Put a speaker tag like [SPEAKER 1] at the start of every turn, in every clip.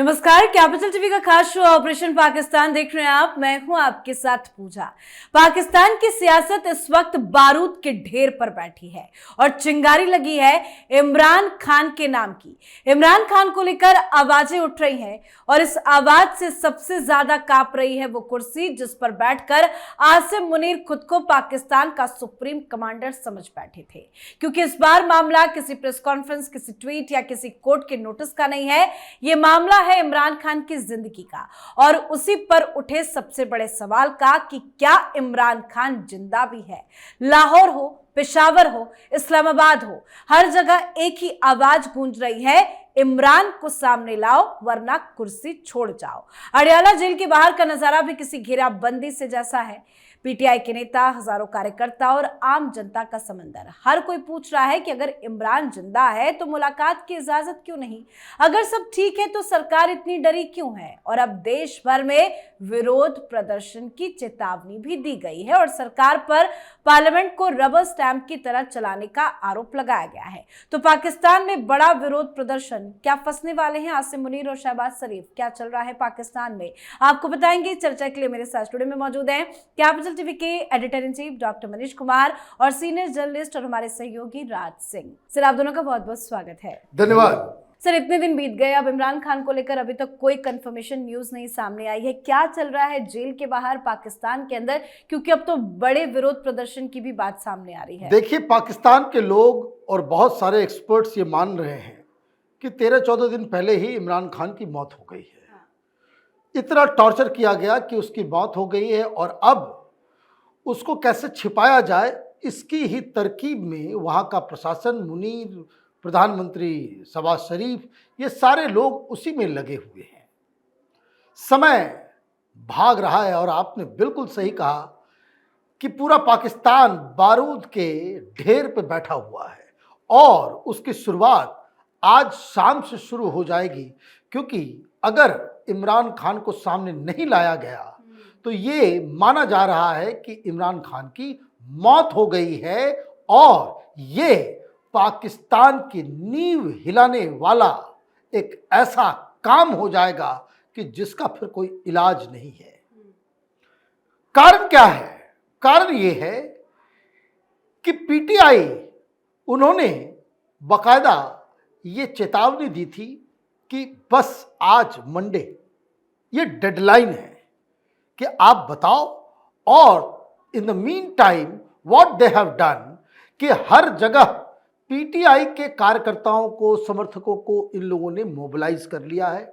[SPEAKER 1] नमस्कार, capital TV का खास शो ऑपरेशन पाकिस्तान देख रहे हैं आप। मैं हूं आपके साथ पूजा। पाकिस्तान की सियासत इस वक्त बारूद के ढेर पर बैठी है और चिंगारी लगी है इमरान खान के नाम की। इमरान खान को लेकर आवाजें उठ रही हैं और इस आवाज से सबसे ज्यादा कांप रही है वो कुर्सी जिस पर बैठकर आसिम मुनीर खुद को पाकिस्तान का सुप्रीम कमांडर समझ बैठे थे। क्योंकि इस बार मामला किसी प्रेस कॉन्फ्रेंस, किसी ट्वीट या किसी कोर्ट के नोटिस का नहीं है, ये मामला है इमरान खान की जिंदगी का और उसी पर उठे सबसे बड़े सवाल का कि क्या इमरान खान जिंदा भी है। लाहौर हो, पेशावर हो, इस्लामाबाद हो, हर जगह एक ही आवाज गूंज रही है, इमरान को सामने लाओ वरना कुर्सी छोड़ जाओ। अडयाला जेल के बाहर का नजारा भी किसी घेराबंदी से जैसा है। पीटीआई के नेता, हजारों कार्यकर्ता और आम जनता का समंदर। हर कोई पूछ रहा है कि अगर इमरान जिंदा है तो मुलाकात की इजाजत क्यों नहीं? अगर सब ठीक है तो सरकार इतनी डरी क्यों है? और अब देश भर में विरोध प्रदर्शन की चेतावनी भी दी गई है और सरकार पर पार्लियामेंट को रबर स्टैंप की तरह चलाने का आरोप लगाया गया है। तो पाकिस्तान में बड़ा विरोध प्रदर्शन, क्या फंसने वाले हैं आसिम मुनीर और शहबाज शरीफ? क्या चल रहा है पाकिस्तान में, आपको बताएंगे। चर्चा के लिए मेरे साथ स्टूडियो में मौजूद हैं कैपिटल टीवी के editor in chief doctor Manish Kumar और सीनियर जर्नलिस्ट और हमारे सहयोगी राज सिंह। सर, आप दोनों का बहुत बहुत स्वागत है।
[SPEAKER 2] धन्यवाद।
[SPEAKER 1] सर, इतने दिन बीत गए, अब इमरान खान को लेकर अभी तक कोई कंफर्मेशन न्यूज नहीं सामने आई है। क्या चल रहा है जेल के बाहर, पाकिस्तान के अंदर? क्योंकि अब तो बड़े विरोध प्रदर्शन की भी बात सामने आ रही है।
[SPEAKER 2] देखिए, पाकिस्तान के लोग और बहुत सारे एक्सपर्ट्स ये मान रहे हैं कि 13-14 दिन पहले ही इमरान खान की मौत हो गई है। इतना टॉर्चर किया गया कि उसकी मौत हो गई है और अब उसको कैसे छिपाया जाए, इसकी ही तरकीब में वहाँ का प्रशासन, मुनीर, प्रधानमंत्री शहबाज शरीफ, ये सारे लोग उसी में लगे हुए हैं। समय भाग रहा है और आपने बिल्कुल सही कहा कि पूरा पाकिस्तान बारूद के ढेर पे बैठा हुआ है और उसकी शुरुआत आज शाम से शुरू हो जाएगी। क्योंकि अगर इमरान खान को सामने नहीं लाया गया तो ये माना जा रहा है कि इमरान खान की मौत हो गई है और ये पाकिस्तान की नींव हिलाने वाला एक ऐसा काम हो जाएगा कि जिसका फिर कोई इलाज नहीं है। कारण क्या है? कारण ये है कि पीटीआई, उन्होंने बाकायदा ये चेतावनी दी थी कि बस आज मंडे ये डेडलाइन है कि आप बताओ। और in the mean time what they have done कि हर जगह पीटीआई के कार्यकर्ताओं को, समर्थकों को इन लोगों ने मोबिलाइज कर लिया है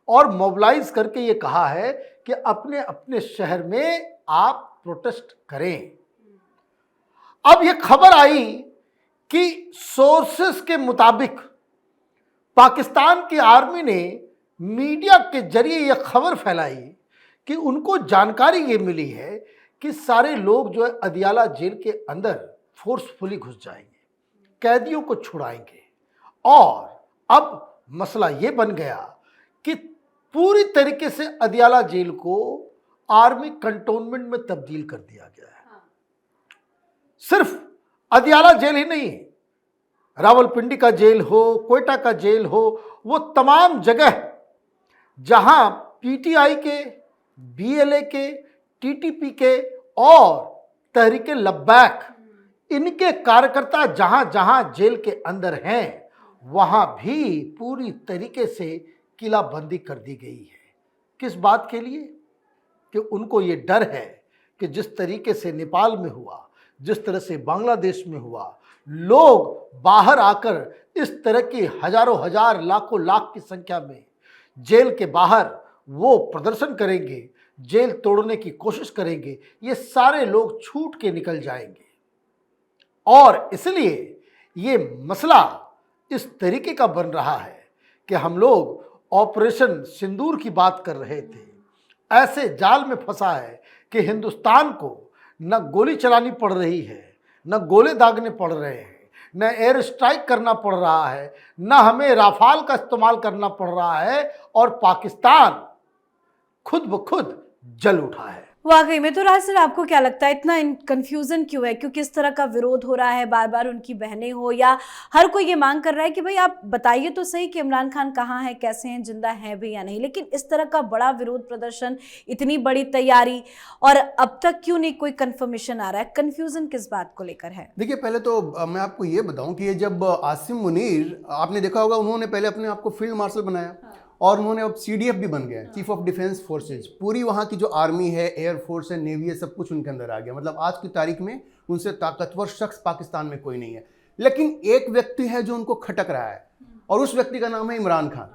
[SPEAKER 2] और मोबिलाइज करके ये कहा है कि अपने अपने शहर में आप प्रोटेस्ट करें। अब ये खबर आई कि सोर्सेस के मुताबिक पाकिस्तान की आर्मी ने मीडिया के जरिए यह खबर फैलाई कि उनको जानकारी ये मिली है कि सारे लोग जो है अदियाला जेल के अंदर फोर्सफुली घुस जाएंगे, कैदियों को छुड़ाएंगे। और अब मसला ये बन गया कि पूरी तरीके से अदियाला जेल को आर्मी कंटोनमेंट में तब्दील कर दिया गया है। सिर्फ अदियाला जेल ही नहीं, रावलपिंडी का जेल हो, कोयटा का जेल हो, वो तमाम जगह जहां पीटीआई के, बीएलए के, टीटीपी के और तहरीके लब्बैक, इनके कार्यकर्ता जहां जहां जेल के अंदर हैं वहां भी पूरी तरीके से किलाबंदी कर दी गई है। किस बात के लिए? कि उनको ये डर है कि जिस तरीके से नेपाल में हुआ, जिस तरह से बांग्लादेश में हुआ, लोग बाहर आकर इस तरह की हजारों हजार, लाखों लाख की संख्या में जेल के बाहर वो प्रदर्शन करेंगे, जेल तोड़ने की कोशिश करेंगे, ये सारे लोग छूट के निकल जाएंगे। और इसलिए ये मसला इस तरीके का बन रहा है कि हम लोग ऑपरेशन सिंदूर की बात कर रहे थे, ऐसे जाल में फंसा है कि हिंदुस्तान को न गोली चलानी पड़ रही है, न गोले दागने पड़ रहे हैं, न एयर स्ट्राइक करना पड़ रहा है, न हमें राफाल का इस्तेमाल करना पड़ रहा है और पाकिस्तान खुद ब खुद जल उठा है।
[SPEAKER 1] वाकई में। तो राज सर, आपको क्या लगता है इतना कंफ्यूजन क्यों है? क्यों किस तरह का विरोध हो रहा है? बार बार उनकी बहनें हो या हर कोई ये मांग कर रहा है कि भाई आप बताइए तो सही कि इमरान खान कहाँ है, कैसे हैं, जिंदा है भी या नहीं। लेकिन इस तरह का बड़ा विरोध प्रदर्शन, इतनी बड़ी तैयारी, और अब तक क्यों नहीं कोई कंफर्मेशन आ रहा है? कंफ्यूजन किस बात को लेकर है?
[SPEAKER 3] देखिए, पहले तो मैं आपको ये बताऊं कि ये जब आसिम मुनीर, आपने देखा होगा, उन्होंने पहले अपने आप को फील्ड मार्शल बनाया और उन्होंने अब सीडीएफ भी बन गया, चीफ ऑफ डिफेंस फोर्सेज। पूरी वहाँ की जो आर्मी है, एयर फोर्स है, नेवी है, सब कुछ उनके अंदर आ गया। मतलब आज की तारीख में उनसे ताकतवर शख्स पाकिस्तान में कोई नहीं है। लेकिन एक व्यक्ति है जो उनको खटक रहा है और उस व्यक्ति का नाम है इमरान खान,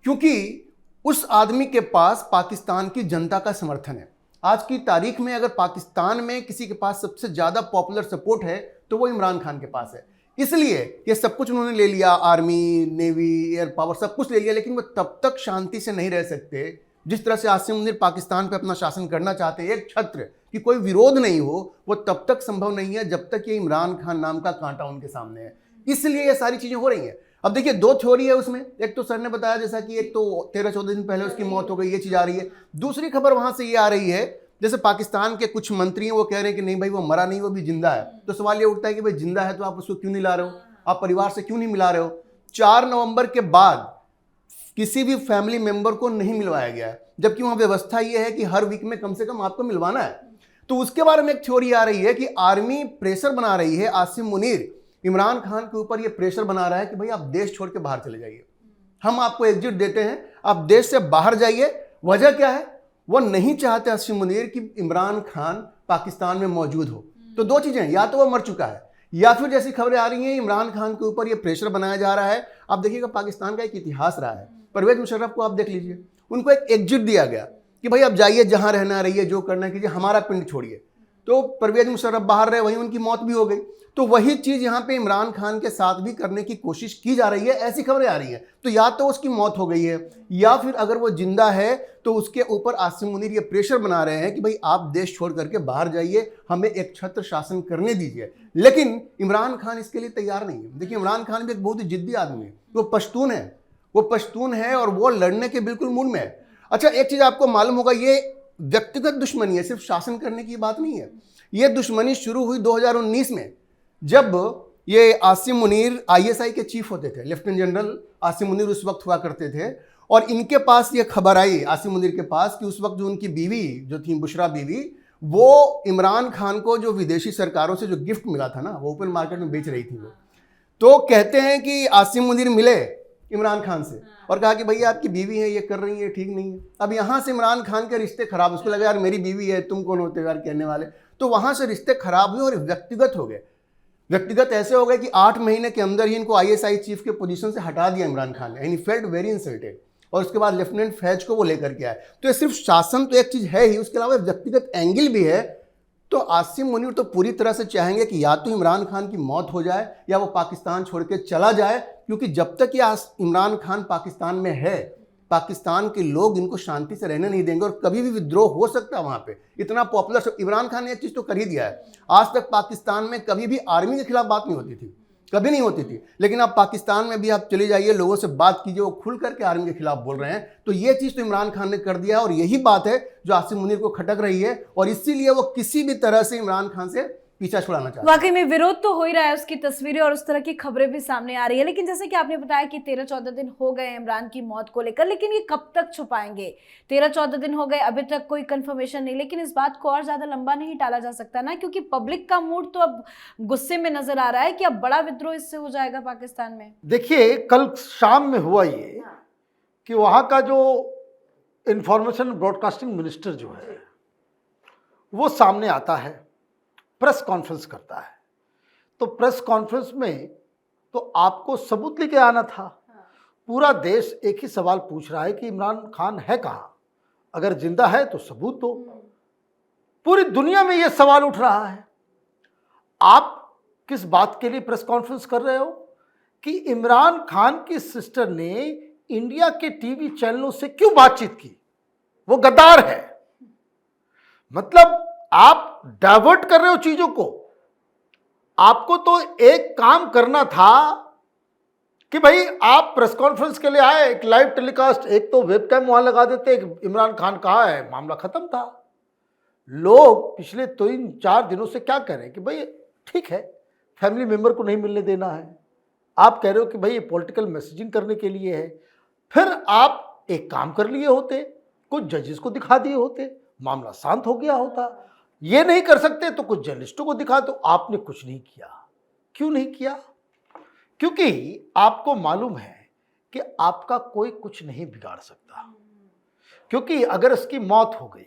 [SPEAKER 3] क्योंकि उस आदमी के पास पाकिस्तान की जनता का समर्थन है। आज की तारीख में अगर पाकिस्तान में किसी के पास सबसे ज़्यादा पॉपुलर सपोर्ट है तो वो इमरान खान के पास है। इसलिए ये सब कुछ उन्होंने ले लिया, आर्मी, नेवी, एयर पावर, सब कुछ ले लिया, लेकिन वो तब तक शांति से नहीं रह सकते जिस तरह से आसिम मुनीर पाकिस्तान पे अपना शासन करना चाहते हैं। एक छत्र कि कोई विरोध नहीं हो, वो तब तक संभव नहीं है जब तक ये इमरान खान नाम का कांटा उनके सामने है। इसलिए ये सारी चीज़ें हो रही हैं। अब देखिए, दो थ्योरी है उसमें। एक तो सर ने बताया जैसा कि एक तो 13-14 दिन पहले उसकी मौत हो गई, ये चीज़ आ रही है। दूसरी खबर वहाँ से ये आ रही है, जैसे पाकिस्तान के कुछ मंत्री हैं, वो कह रहे हैं कि नहीं भाई वो मरा नहीं, वो भी जिंदा है। तो सवाल ये उठता है कि भाई जिंदा है तो आप उसको क्यों नहीं ला रहे हो, आप परिवार से क्यों नहीं मिला रहे हो? 4 नवंबर के बाद किसी भी फैमिली मेंबर को नहीं मिलवाया गया है, जबकि वहाँ व्यवस्था ये है कि हर वीक में कम से कम आपको मिलवाना है। तो उसके बारे में एक थ्योरी आ रही है कि आर्मी प्रेशर बना रही है, आसिम मुनीर इमरान खान के ऊपर ये प्रेशर बना रहा है कि भाई आप देश छोड़ के बाहर चले जाइए, हम आपको एग्जिट देते हैं, आप देश से बाहर जाइए। वजह क्या है? वो नहीं चाहते आसिम मुनीर कि इमरान खान पाकिस्तान में मौजूद हो। तो दो चीजें, या तो वो मर चुका है या फिर जैसी खबरें आ रही हैं इमरान खान के ऊपर ये प्रेशर बनाया जा रहा है। आप देखिएगा, पाकिस्तान का एक इतिहास रहा है। परवेज मुशर्रफ को आप देख लीजिए, उनको एक एग्जिट दिया गया कि भाई आप जाइए, जहां रहना रहिए, जो करना कीजिए, हमारा पिंड छोड़िए। तो परवेज मुशर्रफ बाहर रहे, वहीं उनकी मौत भी हो गई। तो वही चीज यहां पे इमरान खान के साथ भी करने की कोशिश की जा रही है, ऐसी खबरें आ रही हैं। तो या तो उसकी मौत हो गई है, या फिर अगर वो जिंदा है तो उसके ऊपर आसिम मुनीर ये प्रेशर बना रहे हैं कि भाई आप देश छोड़ करके बाहर जाइए, हमें एक छत्र शासन करने दीजिए। लेकिन इमरान खान इसके लिए तैयार नहीं है। देखिए, इमरान खान भी एक बहुत ही जिद्दी आदमी है, वो पश्तून है और वो लड़ने के बिल्कुल मूड में है। अच्छा, एक चीज आपको मालूम होगा, ये व्यक्तिगत दुश्मनी है, सिर्फ शासन करने की बात नहीं है। ये दुश्मनी शुरू हुई 2019 में, जब ये आसिम मुनीर आईएसआई के चीफ होते थे। लेफ्टिनेंट जनरल आसिम मुनीर उस वक्त हुआ करते थे, और इनके पास ये खबर आई आसिम मुनीर के पास कि उस वक्त जो उनकी बीवी जो थी, बुशरा बीवी, वो इमरान खान को जो विदेशी सरकारों से जो गिफ्ट मिला था ना, वो ओपन मार्केट में बेच रही थी वो। तो कहते हैं कि आसिम मुनीर मिले इमरान खान से और कहा कि भैया आपकी बीवी है, ये कर रही है, ठीक नहीं है। अब यहाँ से इमरान खान के रिश्ते खराब, उसको लगा यार मेरी बीवी है, तुम कौन होते यार कहने वाले। तो वहाँ से रिश्ते खराब हुए और व्यक्तिगत हो गए। व्यक्तिगत ऐसे हो गए कि 8 महीने के अंदर ही इनको आईएसआई चीफ के पोजीशन से हटा दिया इमरान खान ने, यानी फेल्ट वेरी इंसल्टेड। और उसके बाद लेफ्टिनेंट फैज को वो लेकर के आए। तो ये सिर्फ शासन तो एक चीज है ही, उसके अलावा व्यक्तिगत एंगल भी है। तो आसिम मुनीर तो पूरी तरह से चाहेंगे कि या तो इमरान खान की मौत हो जाए या वो पाकिस्तान छोड़ के चला जाए, क्योंकि जब तक ये इमरान खान पाकिस्तान में है, पाकिस्तान के लोग इनको शांति से रहने नहीं देंगे और कभी भी विद्रोह हो सकता है वहां पे। इतना पॉपुलर इमरान खान ने एक चीज तो कर ही दिया है, आज तक पाकिस्तान में कभी भी आर्मी के खिलाफ बात नहीं होती थी, कभी नहीं होती थी। लेकिन आप पाकिस्तान में भी आप चले जाइए, लोगों से बात कीजिए, वो खुल करके आर्मी के खिलाफ बोल रहे हैं। तो ये चीज तो इमरान खान ने कर दिया है और यही बात है जो आसिम मुनीर को खटक रही है, और इसीलिए वो किसी भी तरह से इमरान खान से पीछा छुड़ाना चाहते हैं।
[SPEAKER 1] वाकई में विरोध तो हो ही रहा है, उसकी तस्वीरें और उस तरह की खबरें भी सामने आ रही है। लेकिन जैसे कि आपने बताया कि 13-14 दिन हो गए इमरान की मौत को लेकर, लेकिन ये कब तक छुपाएंगे? 13-14 दिन हो गए, अभी तक कोई कंफर्मेशन नहीं। लेकिन इस बात को और ज्यादा लंबा नहीं टाला जा सकता ना, क्योंकि पब्लिक का मूड तो अब गुस्से में नजर आ रहा है कि अब बड़ा विद्रोह इससे हो जाएगा पाकिस्तान में।
[SPEAKER 2] देखिए, कल शाम में हुआ ये कि वहाँ का जो इंफॉर्मेशन ब्रॉडकास्टिंग मिनिस्टर जो है वो सामने आता है, प्रेस कॉन्फ्रेंस करता है। तो प्रेस कॉन्फ्रेंस में तो आपको सबूत लेके आना था। पूरा देश एक ही सवाल पूछ रहा है कि इमरान खान है कहाँ, अगर जिंदा है तो सबूत दो। पूरी दुनिया में यह सवाल उठ रहा है। आप किस बात के लिए प्रेस कॉन्फ्रेंस कर रहे हो कि इमरान खान की सिस्टर ने इंडिया के टीवी चैनलों से क्यों बातचीत की? वो गद्दार है। मतलब आप डाइवर्ट कर रहे हो चीजों को। आपको तो एक काम करना था कि भाई आप प्रेस कॉन्फ्रेंस के लिए आए, एक लाइव टेलीकास्ट, एक तो वेबकैम वहां लगा देते, एक इमरान खान कहाँ है, मामला खत्म था। लोग पिछले 3-4 दिनों से क्या कह रहे हैं कि भाई ठीक है, फैमिली मेंबर को नहीं मिलने देना है। आप कह रहे हो कि भाई ये पॉलिटिकल मैसेजिंग करने के लिए है। फिर आप एक काम कर लिए होते, कुछ जजेस को दिखा दिए होते, मामला शांत हो गया होता। ये नहीं कर सकते तो कुछ जर्नलिस्टों को दिखा दो। आपने कुछ नहीं किया। क्यों नहीं किया? क्योंकि आपको मालूम है कि आपका कोई कुछ नहीं बिगाड़ सकता। क्योंकि अगर इसकी मौत हो गई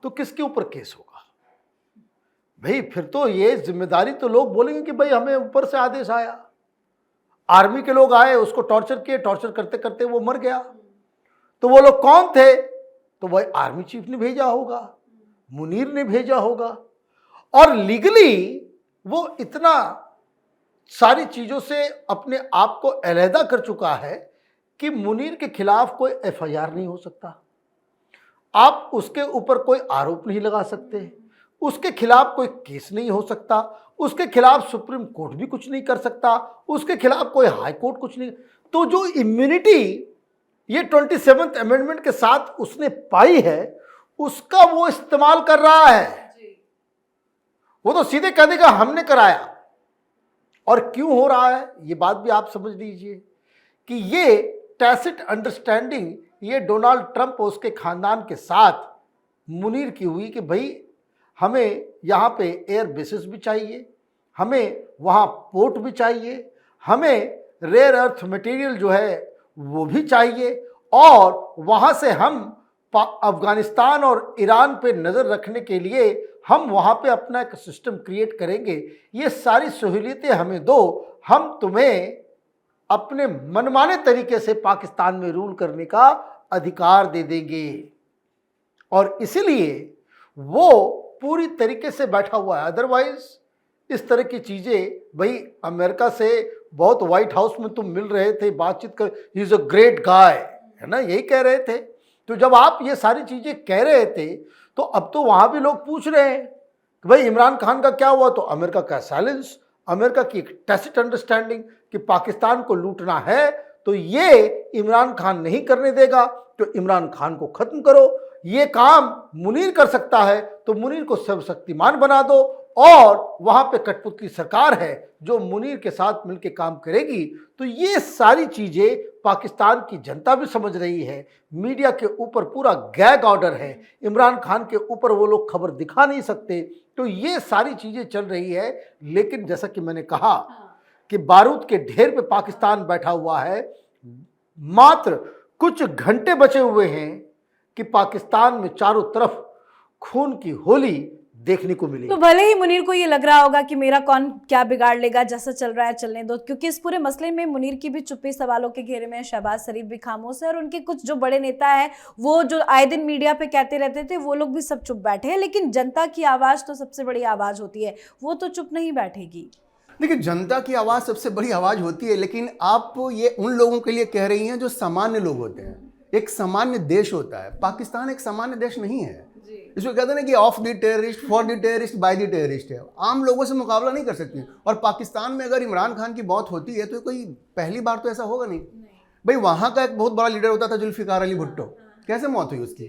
[SPEAKER 2] तो किसके ऊपर केस होगा भाई? फिर तो ये जिम्मेदारी तो लोग बोलेंगे कि भाई हमें ऊपर से आदेश आया, आर्मी के लोग आए, उसको टॉर्चर किए, टॉर्चर करते करते वो मर गया। तो वो लोग कौन थे? तो भाई आर्मी चीफ ने भेजा होगा, मुनीर ने भेजा होगा। और लीगली वो इतना सारी चीजों से अपने आप को अलहदा कर चुका है कि मुनीर के खिलाफ कोई एफआईआर नहीं हो सकता, आप उसके ऊपर कोई आरोप नहीं लगा सकते, उसके खिलाफ कोई केस नहीं हो सकता, उसके खिलाफ सुप्रीम कोर्ट भी कुछ नहीं कर सकता, उसके खिलाफ कोई हाई कोर्ट कुछ नहीं। तो जो इम्यूनिटी ये 27th अमेंडमेंट के साथ उसने पाई है, उसका वो इस्तेमाल कर रहा है। वो तो सीधे कह देगा हमने कराया। और क्यों हो रहा है ये बात भी आप समझ लीजिए कि ये टैसिट अंडरस्टैंडिंग ये डोनाल्ड ट्रंप और उसके खानदान के साथ मुनीर की हुई कि भाई हमें यहाँ पे एयर बेसिस भी चाहिए, हमें वहाँ पोर्ट भी चाहिए, हमें रेयर अर्थ मटेरियल जो है वो भी चाहिए, और वहाँ से हम अफगानिस्तान और ईरान पे नज़र रखने के लिए हम वहाँ पे अपना एक सिस्टम क्रिएट करेंगे। ये सारी सहूलियतें हमें दो, हम तुम्हें अपने मनमाने तरीके से पाकिस्तान में रूल करने का अधिकार दे देंगे। और इसीलिए वो पूरी तरीके से बैठा हुआ है। अदरवाइज इस तरह की चीज़ें भाई अमेरिका से बहुत व्हाइट हाउस में तुम मिल रहे थे, बातचीत कर, he is a great guy, है ना, यही कह रहे थे। तो जब आप ये सारी चीज़ें कह रहे थे तो अब तो वहाँ भी लोग पूछ रहे हैं कि भाई इमरान खान का क्या हुआ? तो अमेरिका का साइलेंस, अमेरिका की एक टैसिट अंडरस्टैंडिंग कि पाकिस्तान को लूटना है तो ये इमरान खान नहीं करने देगा, तो इमरान खान को ख़त्म करो। ये काम मुनीर कर सकता है तो मुनीर को सर्वशक्तिमान बना दो, और वहाँ पे कठपुतली सरकार है जो मुनीर के साथ मिलकर काम करेगी। तो ये सारी चीज़ें पाकिस्तान की जनता भी समझ रही है। मीडिया के ऊपर पूरा गैग ऑर्डर है, इमरान खान के ऊपर वो लोग खबर दिखा नहीं सकते। तो ये सारी चीज़ें चल रही है। लेकिन जैसा कि मैंने कहा कि बारूद के ढेर पे पाकिस्तान बैठा हुआ है। मात्र कुछ घंटे बचे हुए हैं कि पाकिस्तान में चारों तरफ खून की होली देखने को मिली।
[SPEAKER 1] तो भले ही मुनीर को ये लग रहा होगा कि मेरा कौन क्या बिगाड़ लेगा, जैसा चल रहा है चलने दो, क्योंकि इस पूरे मसले में मुनीर की भी चुप्पी सवालों के घेरे में है। शहबाज शरीफ भी खामोश है और उनके कुछ जो बड़े नेता हैं वो जो आए दिन मीडिया पे कहते रहते थे वो लोग भी सब चुप बैठे हैं। लेकिन जनता की आवाज़ तो सबसे बड़ी आवाज़ होती है, वो तो चुप नहीं बैठेगी।
[SPEAKER 3] देखिए, जनता की आवाज़ सबसे बड़ी आवाज़ होती है, लेकिन आप ये उन लोगों के लिए कह रही हैं जो सामान्य लोग होते हैं। एक सामान्य देश होता है, पाकिस्तान एक सामान्य देश नहीं है। इसको कहते हैं ना कि of the terrorist, for the terrorist, by the terrorist है। आम लोगों से मुकाबला नहीं कर सकती। और पाकिस्तान में अगर इमरान खान की मौत होती है तो कोई पहली बार तो ऐसा होगा नहीं। भाई वहाँ का एक बहुत बड़ा लीडर होता था जुल्फिकार अली भुट्टो, कैसे मौत हुई उसकी?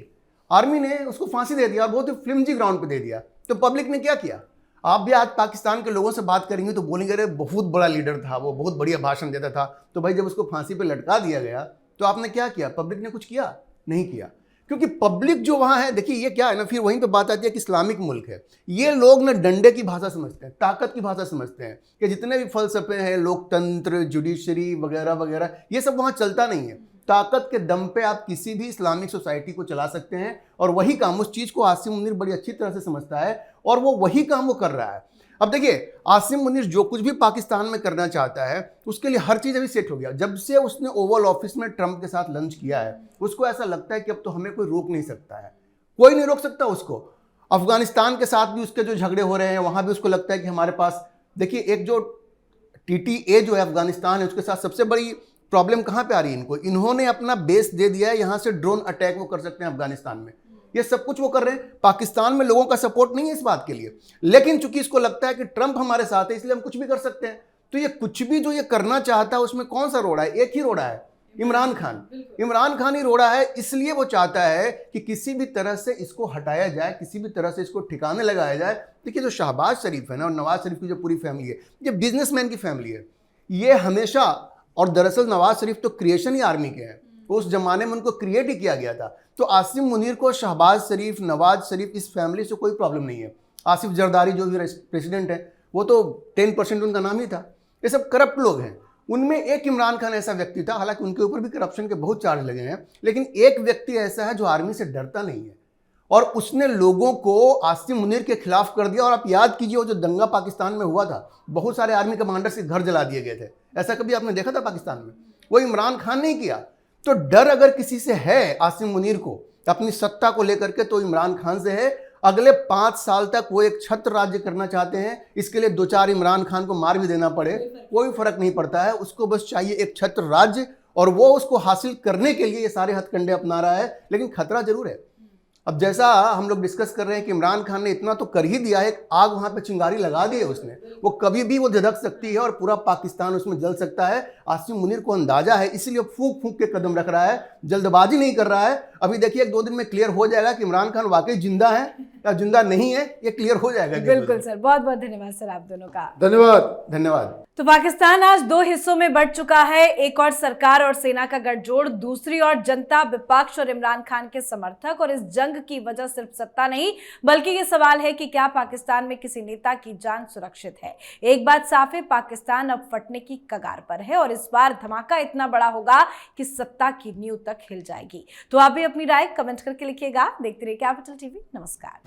[SPEAKER 3] आर्मी ने उसको फांसी दे दिया, बहुत ही फ्लिमजी ग्राउंड पर दे दिया। तो पब्लिक ने क्या किया? आप भी आज पाकिस्तान के लोगों से बात करेंगे तो बोलेंगे अरे बहुत बड़ा लीडर था, वो बहुत बढ़िया भाषण देता था। तो भाई जब उसको फांसी पे लटका दिया गया तो आपने क्या किया? पब्लिक ने कुछ किया? नहीं किया। क्योंकि पब्लिक जो वहाँ है, देखिए ये क्या है ना, फिर वहीं पे बात आती है कि इस्लामिक मुल्क है। ये लोग ना डंडे की भाषा समझते हैं, ताकत की भाषा समझते हैं कि जितने भी फलसफे हैं, लोकतंत्र, जुडिशरी वगैरह वगैरह, ये सब वहाँ चलता नहीं है। ताकत के दम पे आप किसी भी इस्लामिक सोसाइटी को चला सकते हैं। और वही काम, उस चीज़ को आसिम मुनीर बड़ी अच्छी तरह से समझता है और वो वही काम वो कर रहा है। अब देखिए, आसिम मुनीर जो कुछ भी पाकिस्तान में करना चाहता है उसके लिए हर चीज़ अभी सेट हो गया। जब से उसने ओवल ऑफिस में ट्रंप के साथ लंच किया है, उसको ऐसा लगता है कि अब तो हमें कोई रोक नहीं सकता है, कोई नहीं रोक सकता उसको। अफगानिस्तान के साथ भी उसके जो झगड़े हो रहे हैं वहाँ भी उसको लगता है कि हमारे पास, देखिए एक जो TTA जो है अफगानिस्तान है, उसके साथ सबसे बड़ी प्रॉब्लम कहाँ पे आ रही है इनको? इन्होंने अपना बेस दे दिया है, यहाँ से ड्रोन अटैक वो कर सकते हैं अफगानिस्तान में। ये सब कुछ वो कर रहे हैं। पाकिस्तान में लोगों का सपोर्ट नहीं है इस बात के लिए, लेकिन चूंकि इसको लगता है कि ट्रंप हमारे साथ है इसलिए हम कुछ भी कर सकते हैं। तो ये कुछ भी जो ये करना चाहता है उसमें कौन सा रोड़ा है? एक ही रोड़ा है, इमरान खान ही रोड़ा है, इसलिए वो चाहता है कि किसी भी तरह से इसको हटाया जाए, किसी भी तरह से इसको ठिकाने लगाया जाए। देखिए जो शहबाज शरीफ है ना और नवाज शरीफ की जो पूरी फैमिली है, ये बिजनेसमैन की फैमिली है, ये हमेशा, और दरअसल नवाज शरीफ तो क्रिएशन ही आर्मी के हैं, उस जमाने में उनको क्रिएट ही किया गया था। तो आसिम मुनीर को शहबाज शरीफ, नवाज शरीफ, इस फैमिली से कोई प्रॉब्लम नहीं है। आसिफ जरदारी जो भी प्रेसिडेंट है, वो तो 10% उनका नाम ही था। ये सब करप्ट लोग हैं। उनमें एक इमरान खान ऐसा व्यक्ति था, हालांकि उनके ऊपर भी करप्शन के बहुत चार्ज लगे हैं, लेकिन एक व्यक्ति ऐसा है जो आर्मी से डरता नहीं है, और उसने लोगों को आसिम मुनीर के खिलाफ कर दिया। और आप याद कीजिए वो जो दंगा पाकिस्तान में हुआ था, बहुत सारे आर्मी कमांडर्स के घर जला दिए गए थे। ऐसा कभी आपने देखा था पाकिस्तान में? वो इमरान खान ने किया। तो डर अगर किसी से है आसिम मुनीर को अपनी सत्ता को लेकर के, तो इमरान खान से है। अगले 5 साल तक वो एक छत्र राज्य करना चाहते हैं। इसके लिए 2-4 इमरान खान को मार भी देना पड़े, कोई फर्क नहीं पड़ता है। उसको बस चाहिए एक छत्र राज्य, और वो उसको हासिल करने के लिए ये सारे हथकंडे अपना रहा है। लेकिन खतरा जरूर है। अब जैसा हम लोग डिस्कस कर रहे हैं कि इमरान खान ने इतना तो कर ही दिया है, आग वहां पे चिंगारी लगा दी है उसने, वो कभी भी वो धधक सकती है और पूरा पाकिस्तान उसमें जल सकता है। आसिम मुनीर को अंदाजा है, इसलिए फूंक फूंक के कदम रख रहा है, जल्दबाजी नहीं कर रहा है। अभी देखिए 1-2 दिन में क्लियर हो जाएगा कि इमरान खान वाकई जिंदा है या जिंदा नहीं है, ये क्लियर हो जाएगा।
[SPEAKER 1] बिल्कुल सर, बहुत बहुत धन्यवाद सर आप दोनों का।
[SPEAKER 3] धन्यवाद।
[SPEAKER 1] तो पाकिस्तान आज 2 हिस्सों में बढ़ चुका है। एक और सरकार और सेना का गठजोड़, दूसरी ओर जनता, विपक्ष और इमरान खान के समर्थक। और इस जंग की वजह सिर्फ सत्ता नहीं, बल्कि ये सवाल है कि क्या पाकिस्तान में किसी नेता की जान सुरक्षित है। एक बात साफ है, पाकिस्तान अब फटने की कगार पर है, और इस बार धमाका इतना बड़ा होगा कि सत्ता की नींव तक हिल जाएगी। तो आप भी अपनी राय कमेंट करके लिखिएगा। देखते रहिए कैपिटल टीवी। नमस्कार।